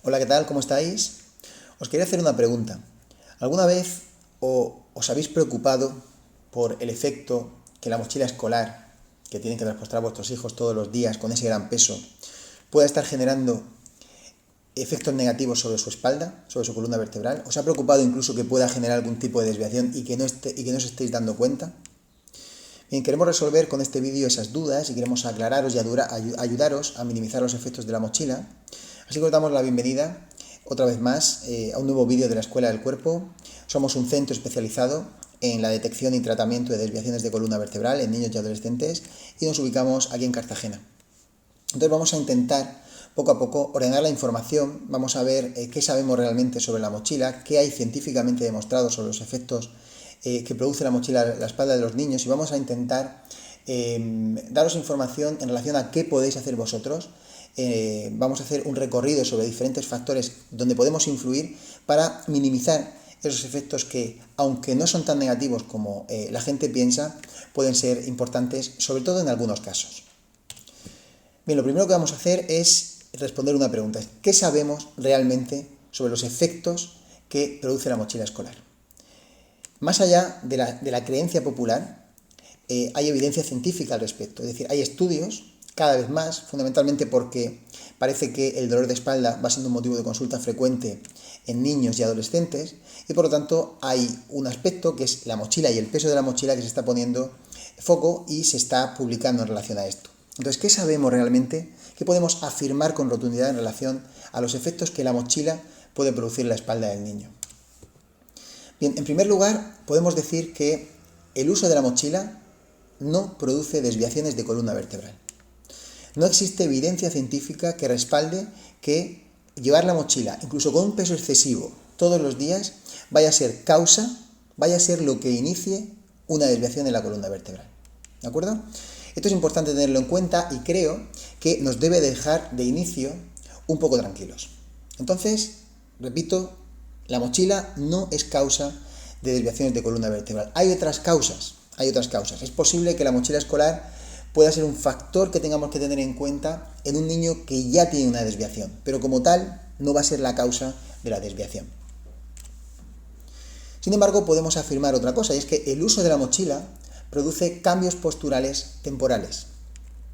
Hola, ¿qué tal? ¿Cómo estáis? Os quería hacer una pregunta. ¿Alguna vez os habéis preocupado por el efecto que la mochila escolar, que tienen que transportar a vuestros hijos todos los días con ese gran peso, pueda estar generando efectos negativos sobre su espalda, sobre su columna vertebral? ¿Os ha preocupado incluso que pueda generar algún tipo de desviación y que no os estéis dando cuenta? Bien, queremos resolver con este vídeo esas dudas y queremos aclararos y ayudaros a minimizar los efectos de la mochila. Así que os damos la bienvenida otra vez más a un nuevo vídeo de la Escuela del Cuerpo. Somos un centro especializado en la detección y tratamiento de desviaciones de columna vertebral en niños y adolescentes y nos ubicamos aquí en Cartagena. Entonces vamos a intentar poco a poco ordenar la información, vamos a ver qué sabemos realmente sobre la mochila, qué hay científicamente demostrado sobre los efectos que produce la mochila en la espalda de los niños y vamos a intentar daros información en relación a qué podéis hacer vosotros. Vamos a hacer un recorrido sobre diferentes factores donde podemos influir para minimizar esos efectos que, aunque no son tan negativos como la gente piensa, pueden ser importantes, sobre todo en algunos casos. Bien, lo primero que vamos a hacer es responder una pregunta. ¿Qué sabemos realmente sobre los efectos que produce la mochila escolar? Más allá de la creencia popular, hay evidencia científica al respecto. Es decir, hay estudios, cada vez más, fundamentalmente porque parece que el dolor de espalda va siendo un motivo de consulta frecuente en niños y adolescentes, y por lo tanto hay un aspecto que es la mochila y el peso de la mochila que se está poniendo foco y se está publicando en relación a esto. Entonces, ¿qué sabemos realmente? ¿Qué podemos afirmar con rotundidad en relación a los efectos que la mochila puede producir en la espalda del niño? Bien, en primer lugar, podemos decir que el uso de la mochila no produce desviaciones de columna vertebral. No existe evidencia científica que respalde que llevar la mochila, incluso con un peso excesivo, todos los días, vaya a ser lo que inicie una desviación en la columna vertebral. ¿De acuerdo? Esto es importante tenerlo en cuenta y creo que nos debe dejar de inicio un poco tranquilos. Entonces, repito, la mochila no es causa de desviaciones de columna vertebral. Hay otras causas. Es posible que la mochila escolar pueda ser un factor que tengamos que tener en cuenta en un niño que ya tiene una desviación, pero como tal no va a ser la causa de la desviación. Sin embargo, podemos afirmar otra cosa, y es que el uso de la mochila produce cambios posturales temporales.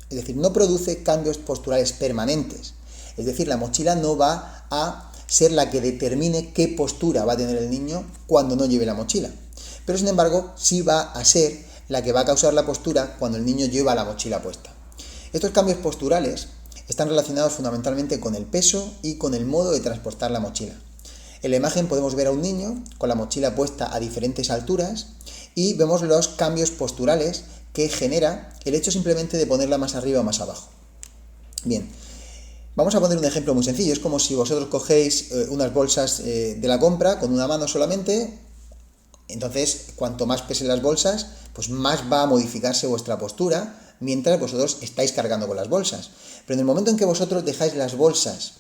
Es decir, no produce cambios posturales permanentes. Es decir, la mochila no va a ser la que determine qué postura va a tener el niño cuando no lleve la mochila. Pero sin embargo, sí va a ser la que va a causar la postura cuando el niño lleva la mochila puesta. Estos cambios posturales están relacionados fundamentalmente con el peso y con el modo de transportar la mochila. En la imagen podemos ver a un niño con la mochila puesta a diferentes alturas y vemos los cambios posturales que genera el hecho simplemente de ponerla más arriba o más abajo. Bien, vamos a poner un ejemplo muy sencillo. Es como si vosotros cogéis unas bolsas de la compra con una mano solamente. Entonces, cuanto más pesen las bolsas, pues más va a modificarse vuestra postura mientras vosotros estáis cargando con las bolsas. Pero en el momento en que vosotros dejáis las bolsas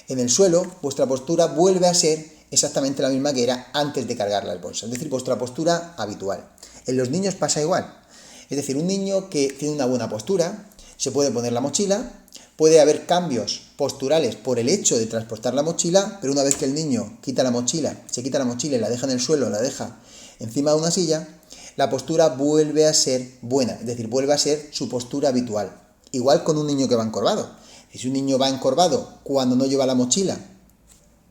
en el suelo, vuestra postura vuelve a ser exactamente la misma que era antes de cargar las bolsas, es decir, vuestra postura habitual. En los niños pasa igual. Es decir, un niño que tiene una buena postura, se puede poner la mochila, puede haber cambios posturales por el hecho de transportar la mochila, pero una vez que el niño se quita la mochila y la deja en el suelo, la deja encima de una silla, la postura vuelve a ser buena, es decir, vuelve a ser su postura habitual. Igual con un niño que va encorvado. Si un niño va encorvado cuando no lleva la mochila,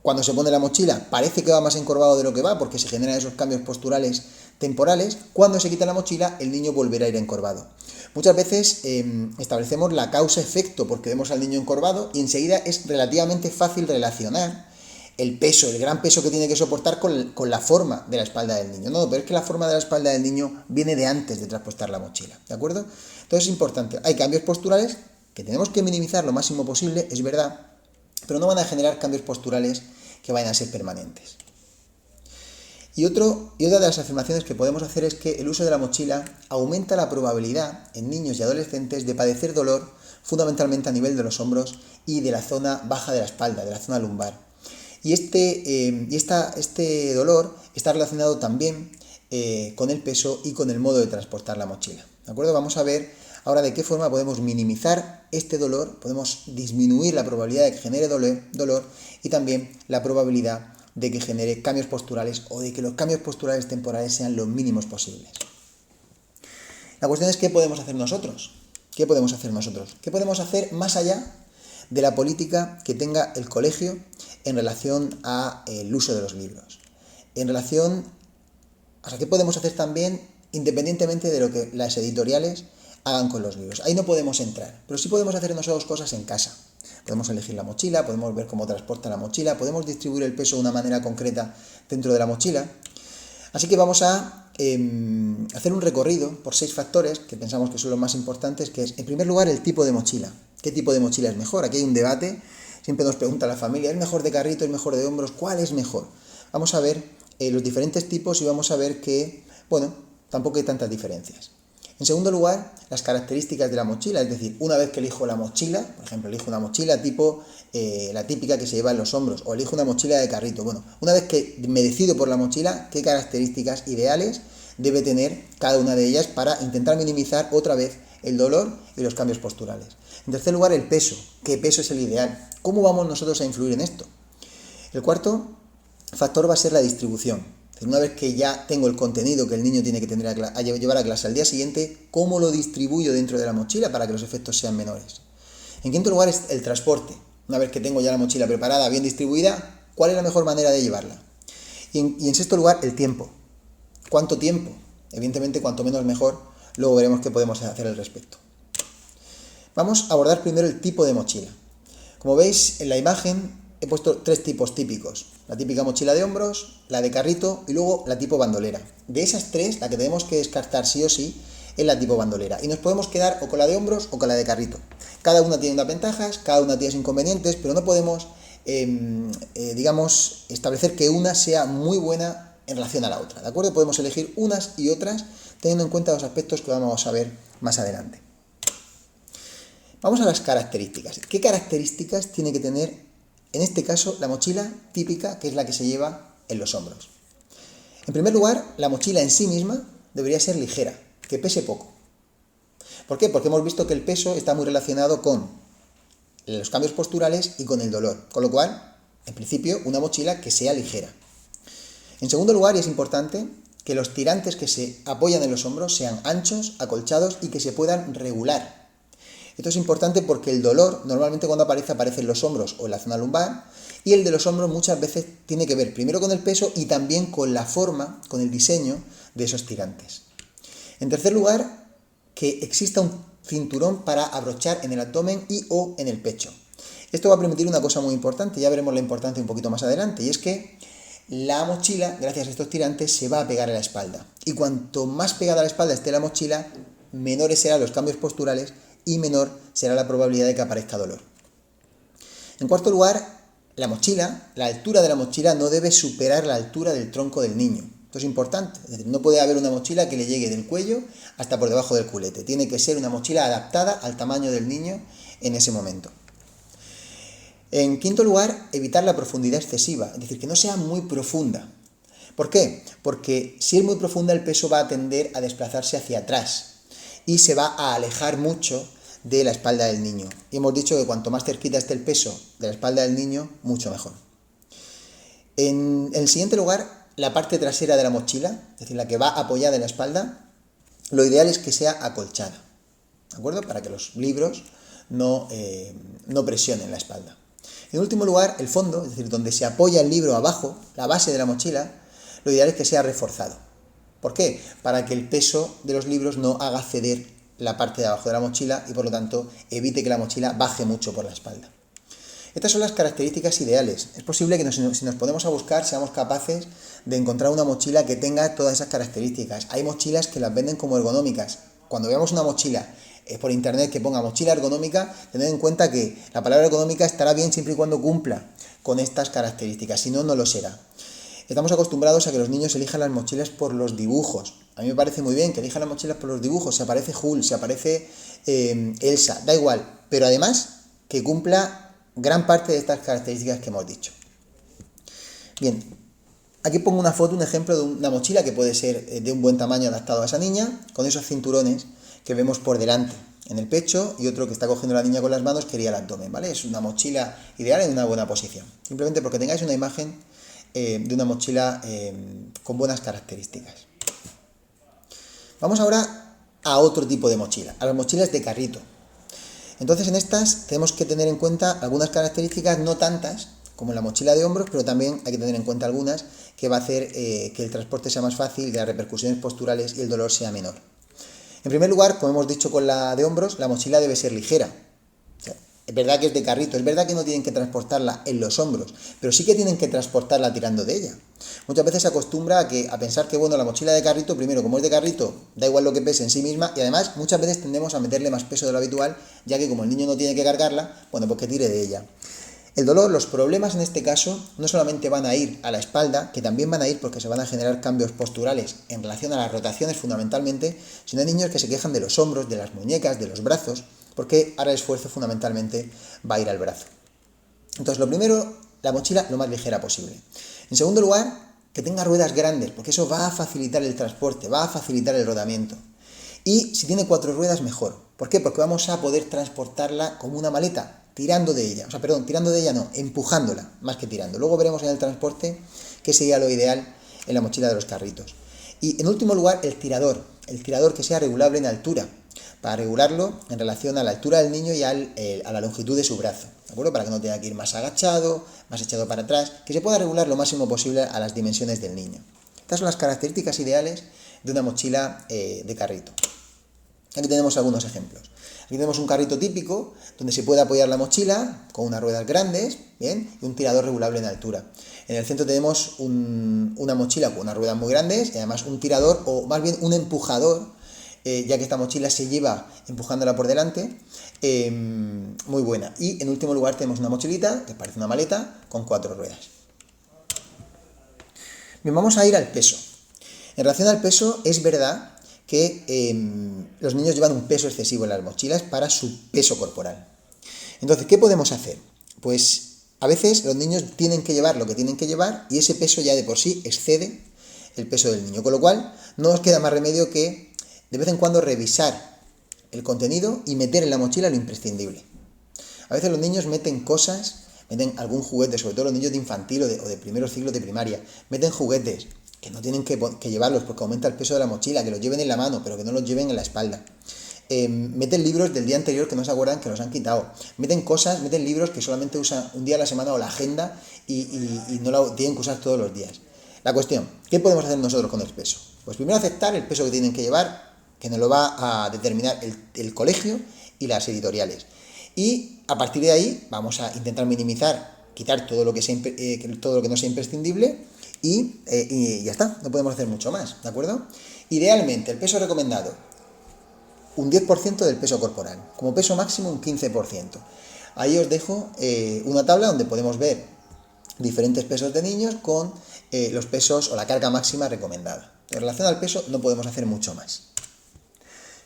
cuando se pone la mochila parece que va más encorvado de lo que va porque se generan esos cambios posturales temporales, cuando se quita la mochila el niño volverá a ir encorvado. Muchas veces establecemos la causa-efecto porque vemos al niño encorvado y enseguida es relativamente fácil relacionar el peso, el gran peso que tiene que soportar con la forma de la espalda del niño. No, pero es que la forma de la espalda del niño viene de antes de transportar la mochila, ¿de acuerdo? Entonces es importante, hay cambios posturales que tenemos que minimizar lo máximo posible, es verdad, pero no van a generar cambios posturales que vayan a ser permanentes. Y otra de las afirmaciones que podemos hacer es que el uso de la mochila aumenta la probabilidad en niños y adolescentes de padecer dolor, fundamentalmente a nivel de los hombros y de la zona baja de la espalda, de la zona lumbar. Y este dolor está relacionado también con el peso y con el modo de transportar la mochila. ¿De acuerdo? Vamos a ver Ahora, ¿de qué forma podemos minimizar este dolor? Podemos disminuir la probabilidad de que genere dolor y también la probabilidad de que genere cambios posturales o de que los cambios posturales temporales sean los mínimos posibles. La cuestión es ¿qué podemos hacer nosotros? ¿Qué podemos hacer nosotros? ¿Qué podemos hacer más allá de la política que tenga el colegio en relación al uso de los libros? En relación, o sea, ¿qué podemos hacer también independientemente de lo que las editoriales hagan con los libros? Ahí no podemos entrar, pero sí podemos hacer nosotros cosas en casa. Podemos elegir la mochila, podemos ver cómo transporta la mochila, podemos distribuir el peso de una manera concreta dentro de la mochila. Así que vamos a hacer un recorrido por 6 factores que pensamos que son los más importantes, que es, en primer lugar, el tipo de mochila. ¿Qué tipo de mochila es mejor? Aquí hay un debate, siempre nos pregunta la familia, ¿es mejor de carrito, es mejor de hombros? ¿Cuál es mejor? Vamos a ver los diferentes tipos y vamos a ver que, bueno, tampoco hay tantas diferencias. En segundo lugar, las características de la mochila, es decir, una vez que elijo la mochila, por ejemplo, elijo una mochila tipo la típica que se lleva en los hombros, o elijo una mochila de carrito. Bueno, una vez que me decido por la mochila, ¿qué características ideales debe tener cada una de ellas para intentar minimizar otra vez el dolor y los cambios posturales? En tercer lugar, el peso. ¿Qué peso es el ideal? ¿Cómo vamos nosotros a influir en esto? El cuarto factor va a ser la distribución. Una vez que ya tengo el contenido que el niño tiene que tener a llevar a clase al día siguiente, ¿cómo lo distribuyo dentro de la mochila para que los efectos sean menores? En quinto lugar es el transporte. Una vez que tengo ya la mochila preparada, bien distribuida, ¿cuál es la mejor manera de llevarla? Y en sexto lugar, el tiempo. ¿Cuánto tiempo? Evidentemente, cuanto menos mejor, luego veremos qué podemos hacer al respecto. Vamos a abordar primero el tipo de mochila. Como veis en la imagen, he puesto 3 tipos típicos. La típica mochila de hombros, la de carrito y luego la tipo bandolera. De esas 3, la que tenemos que descartar sí o sí es la tipo bandolera. Y nos podemos quedar o con la de hombros o con la de carrito. Cada una tiene unas ventajas, cada una tiene sus inconvenientes, pero no podemos, digamos, establecer que una sea muy buena en relación a la otra. ¿De acuerdo? Podemos elegir unas y otras teniendo en cuenta los aspectos que vamos a ver más adelante. Vamos a las características. ¿Qué características tiene que tener, en este caso, la mochila típica, que es la que se lleva en los hombros? En primer lugar, la mochila en sí misma debería ser ligera, que pese poco. ¿Por qué? Porque hemos visto que el peso está muy relacionado con los cambios posturales y con el dolor. Con lo cual, en principio, una mochila que sea ligera. En segundo lugar, y es importante, que los tirantes que se apoyan en los hombros sean anchos, acolchados y que se puedan regular. Esto es importante porque el dolor normalmente cuando aparece en los hombros o en la zona lumbar, y el de los hombros muchas veces tiene que ver primero con el peso y también con la forma, con el diseño de esos tirantes. En tercer lugar, que exista un cinturón para abrochar en el abdomen y o en el pecho. Esto va a permitir una cosa muy importante, ya veremos la importancia un poquito más adelante, y es que la mochila, gracias a estos tirantes, se va a pegar a la espalda. Y cuanto más pegada a la espalda esté la mochila, menores serán los cambios posturales y menor será la probabilidad de que aparezca dolor. En cuarto lugar, la mochila, la altura de la mochila no debe superar la altura del tronco del niño. Esto es importante, es decir, no puede haber una mochila que le llegue del cuello hasta por debajo del culete. Tiene que ser una mochila adaptada al tamaño del niño en ese momento. En quinto lugar, evitar la profundidad excesiva, es decir, que no sea muy profunda. ¿Por qué? Porque si es muy profunda el peso va a tender a desplazarse hacia atrás y se va a alejar mucho de la espalda del niño. Y hemos dicho que cuanto más cerquita esté el peso de la espalda del niño, mucho mejor. En el siguiente lugar, la parte trasera de la mochila, es decir, la que va apoyada en la espalda, lo ideal es que sea acolchada, ¿de acuerdo? Para que los libros no presionen la espalda. En último lugar, el fondo, es decir, donde se apoya el libro abajo, la base de la mochila, lo ideal es que sea reforzado. ¿Por qué? Para que el peso de los libros no haga ceder la parte de abajo de la mochila y por lo tanto evite que la mochila baje mucho por la espalda. Estas son las características ideales. Es posible que si nos ponemos a buscar seamos capaces de encontrar una mochila que tenga todas esas características. Hay mochilas que las venden como ergonómicas. Cuando veamos una mochila por internet que ponga mochila ergonómica, tened en cuenta que la palabra ergonómica estará bien siempre y cuando cumpla con estas características, si no, no lo será. Estamos acostumbrados a que los niños elijan las mochilas por los dibujos. A mí me parece muy bien que elijan las mochilas por los dibujos. Si aparece Hulk, si aparece Elsa, da igual. Pero además que cumpla gran parte de estas características que hemos dicho. Bien, aquí pongo una foto, un ejemplo de una mochila que puede ser de un buen tamaño adaptado a esa niña, con esos cinturones que vemos por delante. en el pecho y otro que está cogiendo a la niña con las manos que iría al abdomen, ¿vale? Es una mochila ideal en una buena posición. Simplemente porque tengáis una imagen de una mochila con buenas características. Vamos ahora a otro tipo de mochila, a las mochilas de carrito. Entonces en estas tenemos que tener en cuenta algunas características, no tantas como en la mochila de hombros, pero también hay que tener en cuenta algunas que va a hacer que el transporte sea más fácil, que las repercusiones posturales y el dolor sea menor. En primer lugar, como hemos dicho con la de hombros, la mochila debe ser ligera. O sea, es verdad que es de carrito, es verdad que no tienen que transportarla en los hombros, pero sí que tienen que transportarla tirando de ella. Muchas veces se acostumbra a pensar que, bueno, la mochila de carrito, primero, como es de carrito, da igual lo que pese en sí misma, y además muchas veces tendemos a meterle más peso de lo habitual, ya que como el niño no tiene que cargarla, bueno, pues que tire de ella. El dolor, los problemas en este caso, no solamente van a ir a la espalda, que también van a ir porque se van a generar cambios posturales en relación a las rotaciones fundamentalmente, sino hay niños que se quejan de los hombros, de las muñecas, de los brazos, porque ahora el esfuerzo fundamentalmente va a ir al brazo. Entonces, lo primero, la mochila lo más ligera posible. En segundo lugar, que tenga ruedas grandes, porque eso va a facilitar el transporte, va a facilitar el rodamiento. Y si tiene 4 ruedas, mejor. ¿Por qué? Porque vamos a poder transportarla como una maleta, tirando de ella. O sea, perdón, tirando de ella no, empujándola, más que tirando. Luego veremos en el transporte qué sería lo ideal en la mochila de los carritos. Y en último lugar, el tirador que sea regulable en altura, para regularlo en relación a la altura del niño y a la longitud de su brazo, ¿de acuerdo? Para que no tenga que ir más agachado, más echado para atrás, que se pueda regular lo máximo posible a las dimensiones del niño. Estas son las características ideales de una mochila de carrito. Aquí tenemos algunos ejemplos. Aquí tenemos un carrito típico donde se puede apoyar la mochila con unas ruedas grandes, ¿bien? Y un tirador regulable en altura. En el centro tenemos una mochila con unas ruedas muy grandes y además un tirador, o más bien un empujador, ya que esta mochila se lleva empujándola por delante, muy buena. Y en último lugar tenemos una mochilita, que parece una maleta, con 4 ruedas. Bien, vamos a ir al peso. En relación al peso, es verdad que los niños llevan un peso excesivo en las mochilas para su peso corporal. Entonces, ¿qué podemos hacer? Pues a veces los niños tienen que llevar lo que tienen que llevar y ese peso ya de por sí excede el peso del niño, con lo cual no nos queda más remedio que de vez en cuando revisar el contenido y meter en la mochila lo imprescindible. A veces los niños meten cosas, meten algún juguete, sobre todo los niños de infantil o de primeros ciclos de primaria, meten juguetes que no tienen que llevarlos porque aumenta el peso de la mochila, que los lleven en la mano, pero que no los lleven en la espalda. Meten libros del día anterior que no se acuerdan que los han quitado. Meten libros que solamente usan un día a la semana o la agenda y no la tienen que usar todos los días. La cuestión, ¿qué podemos hacer nosotros con el peso? Pues primero aceptar el peso que tienen que llevar, que nos lo va a determinar el colegio y las editoriales. Y a partir de ahí vamos a intentar minimizar, quitar todo lo que no sea imprescindible y ya está, no podemos hacer mucho más, ¿de acuerdo? Idealmente, el peso recomendado, un 10% del peso corporal, como peso máximo un 15%. Ahí os dejo una tabla donde podemos ver diferentes pesos de niños con los pesos o la carga máxima recomendada. En relación al peso no podemos hacer mucho más.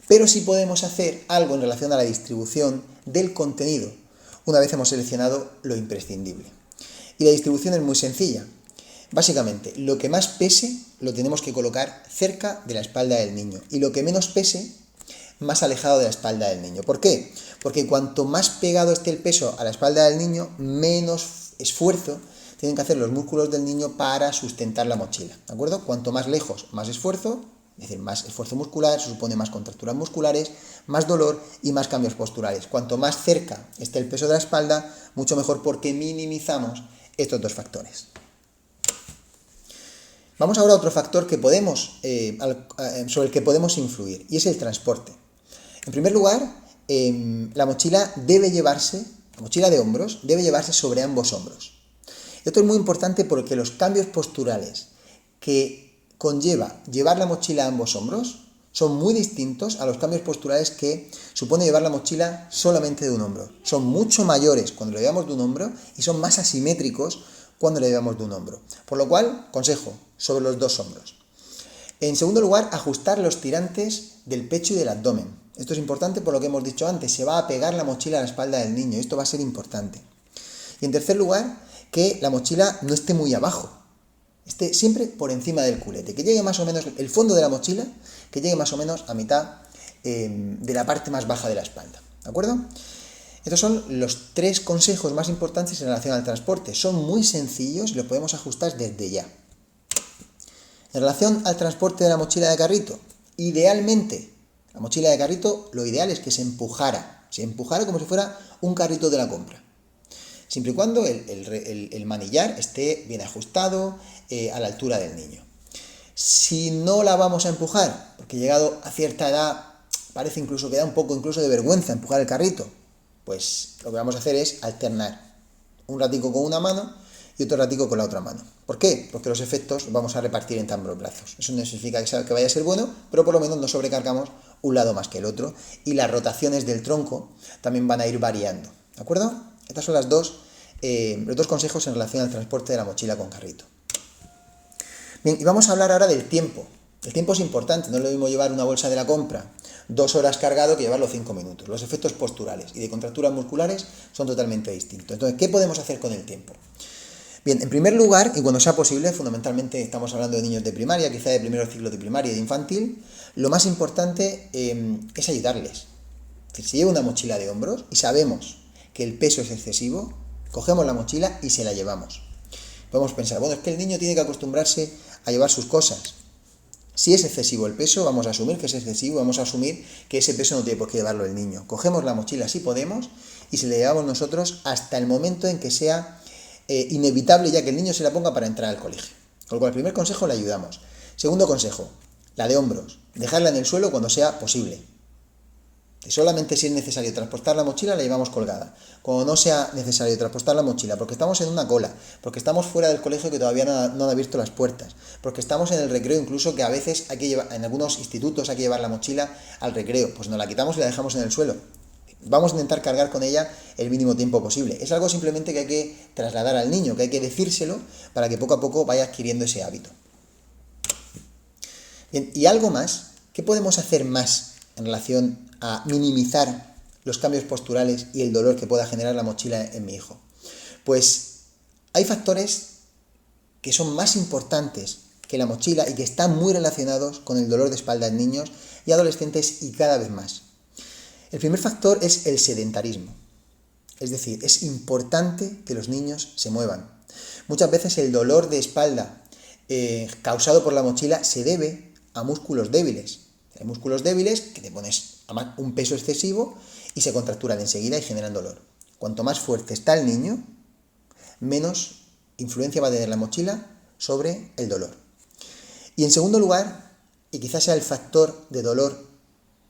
Pero sí podemos hacer algo en relación a la distribución del contenido, una vez hemos seleccionado lo imprescindible. Y la distribución es muy sencilla. Básicamente, lo que más pese lo tenemos que colocar cerca de la espalda del niño y lo que menos pese, más alejado de la espalda del niño. ¿Por qué? Porque cuanto más pegado esté el peso a la espalda del niño, menos esfuerzo tienen que hacer los músculos del niño para sustentar la mochila, ¿de acuerdo? Cuanto más lejos, más esfuerzo, es decir, más esfuerzo muscular, se supone más contracturas musculares, más dolor y más cambios posturales. Cuanto más cerca esté el peso de la espalda, mucho mejor porque minimizamos estos dos factores. Vamos ahora a otro factor que sobre el que podemos influir, y es el transporte. En primer lugar, la mochila de hombros, debe llevarse sobre ambos hombros. Esto es muy importante porque los cambios posturales que conlleva llevar la mochila a ambos hombros son muy distintos a los cambios posturales que supone llevar la mochila solamente de un hombro. Son mucho mayores cuando lo llevamos de un hombro y son más asimétricos cuando lo llevamos de un hombro. Por lo cual, consejo, sobre los dos hombros. En segundo lugar, ajustar los tirantes del pecho y del abdomen. Esto es importante por lo que hemos dicho antes, se va a pegar la mochila a la espalda del niño, esto va a ser importante. Y en tercer lugar, que la mochila no esté muy abajo, esté siempre por encima del culete, que llegue más o menos, el fondo de la mochila, que llegue más o menos a mitad de la parte más baja de la espalda, ¿de acuerdo? Estos son los 3 consejos más importantes en relación al transporte. Son muy sencillos y los podemos ajustar desde ya. En relación al transporte de la mochila de carrito, idealmente, la mochila de carrito, lo ideal es que se empujara como si fuera un carrito de la compra. Siempre y cuando el manillar esté bien ajustado a la altura del niño. Si no la vamos a empujar, porque llegado a cierta edad parece incluso que da un poco incluso de vergüenza empujar el carrito, pues lo que vamos a hacer es alternar un ratico con una mano y otro ratico con la otra mano. ¿Por qué? Porque los efectos los vamos a repartir entre ambos brazos. Eso no significa que vaya a ser bueno, pero por lo menos no sobrecargamos un lado más que el otro y las rotaciones del tronco también van a ir variando. ¿De acuerdo? Estas son los dos consejos en relación al transporte de la mochila con carrito. Bien, y vamos a hablar ahora del tiempo. El tiempo es importante, no es lo mismo llevar una bolsa de la compra 2 horas cargado que llevarlo 5 minutos. Los efectos posturales y de contracturas musculares son totalmente distintos. Entonces, ¿qué podemos hacer con el tiempo? Bien, en primer lugar, y cuando sea posible, fundamentalmente estamos hablando de niños de primaria, quizá de primeros ciclos de primaria y de infantil, lo más importante es ayudarles. Si lleva una mochila de hombros y sabemos que el peso es excesivo, cogemos la mochila y se la llevamos. Podemos pensar, bueno, es que el niño tiene que acostumbrarse a llevar sus cosas. Si es excesivo el peso, vamos a asumir que es excesivo, vamos a asumir que ese peso no tiene por qué llevarlo el niño. Cogemos la mochila si podemos y se la llevamos nosotros hasta el momento en que sea inevitable ya que el niño se la ponga para entrar al colegio. Con lo cual, el primer consejo, le ayudamos. Segundo consejo, la de hombros. Dejarla en el suelo cuando sea posible. Y solamente si es necesario transportar la mochila, la llevamos colgada. Cuando no sea necesario transportar la mochila, porque estamos en una cola, porque estamos fuera del colegio que todavía no han abierto las puertas, porque estamos en el recreo, incluso que a veces hay que llevar, en algunos institutos hay que llevar la mochila al recreo, pues nos la quitamos y la dejamos en el suelo. Vamos a intentar cargar con ella el mínimo tiempo posible. Es algo simplemente que hay que trasladar al niño, que hay que decírselo para que poco a poco vaya adquiriendo ese hábito. Bien, y algo más, ¿qué podemos hacer más en relación a minimizar los cambios posturales y el dolor que pueda generar la mochila en mi hijo? Pues hay factores que son más importantes que la mochila y que están muy relacionados con el dolor de espalda en niños y adolescentes y cada vez más. El primer factor es el sedentarismo. Es decir, es importante que los niños se muevan. Muchas veces el dolor de espalda causado por la mochila se debe a músculos débiles. Hay músculos débiles que te pones un peso excesivo y se contracturan enseguida y generan dolor. Cuanto más fuerte está el niño, menos influencia va a tener la mochila sobre el dolor. Y en segundo lugar, y quizás sea el factor de dolor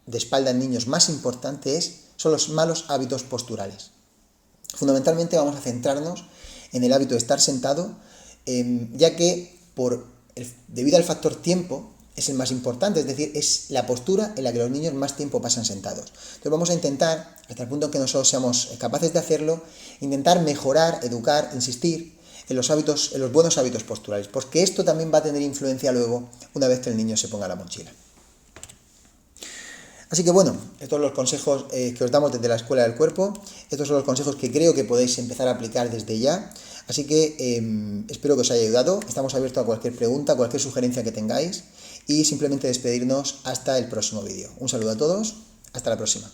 de espalda en niños más importante, son los malos hábitos posturales. Fundamentalmente vamos a centrarnos en el hábito de estar sentado, ya que debido al factor tiempo, es el más importante, es decir, es la postura en la que los niños más tiempo pasan sentados. Entonces vamos a intentar, hasta el punto en que nosotros seamos capaces de hacerlo, intentar mejorar, educar, insistir en los buenos hábitos posturales, porque esto también va a tener influencia luego una vez que el niño se ponga la mochila. Así que bueno, estos son los consejos que os damos desde la Escuela del Cuerpo, estos son los consejos que creo que podéis empezar a aplicar desde ya, así que espero que os haya ayudado, estamos abiertos a cualquier pregunta, cualquier sugerencia que tengáis, y simplemente despedirnos hasta el próximo vídeo. Un saludo a todos, hasta la próxima.